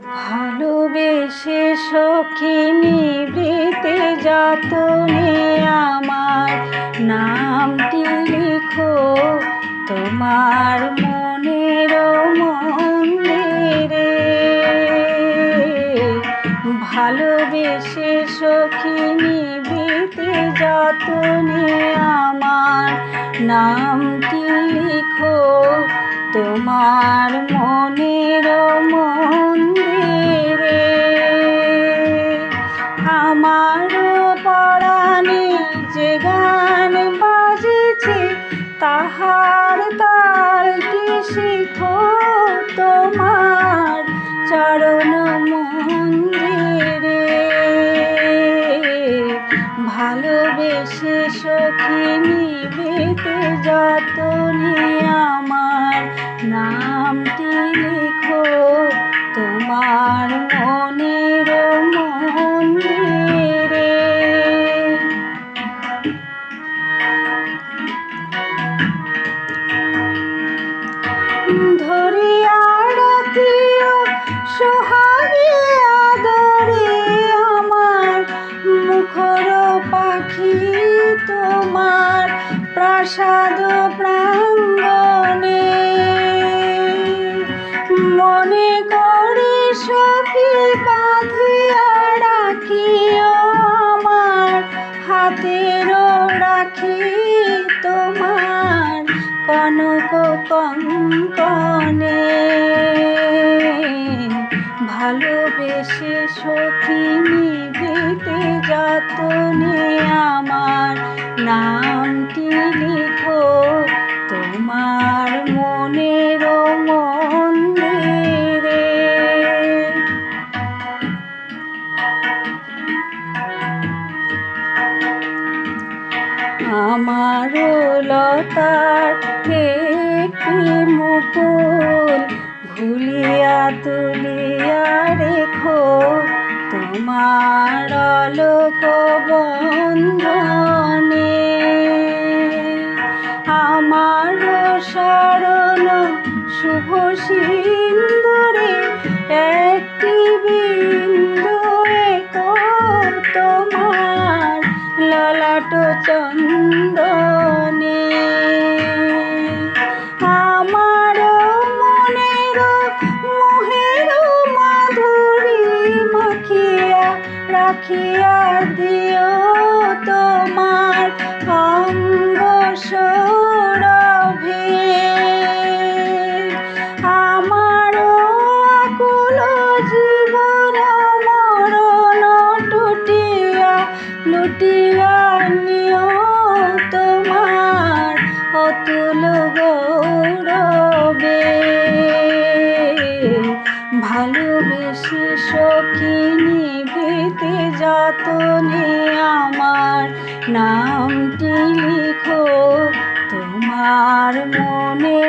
ভালোবেসে সখী নিভৃতে যতনে আমার নামটি লিখো তোমার মনের মন্দিরে। ভালোবেসে সখী নিভৃতে যতনে আমার নামটি লিখো তোমার মনের মন্দিরে। আমার পরাণে যে গান বাজিছে তাহার তালটি শিখো তোমার চরণ মন্দিরে। ভালোবেসে সখী নিভৃতে যতনে আমার নামটি লিখো তোমার মনের মন্দিরে। ধরিয়া রাখিও সোহাগে আদরে আমার মুখর পাখি তোমার প্রাসাদ প্রাঙ্গণে। মনে করে সখী বাঁধিয়া রাখিও আমার হাতের রাখি তোমার কনক কঙ্কণে। ভালোবেসে সখী নিভৃতে যতনে আমার নামটি লিখো তোমার মনের মন্দিরে। আমার লতার একটি মুকুল ভুলিয়া তুলিয়া রেখো তোমার আলোক বন্ধনে। আমার শরণ শুভ সিন্দুরে একটি বিন্দু এঁকো তোমার ললাট চন্দনে। আমার মনের মোহের মাধুরী মাখিয়া রাখিয়া দিও তোমার অঙ্গ সৌরভে। আমার আকুল জীবন মরণ টুটিয়া লুটিয়া নিও তোমার অতুল গৌরবে। ভালোবেসে সখী নিভৃতে যতনে আমার নামটি লিখো তোমার মনে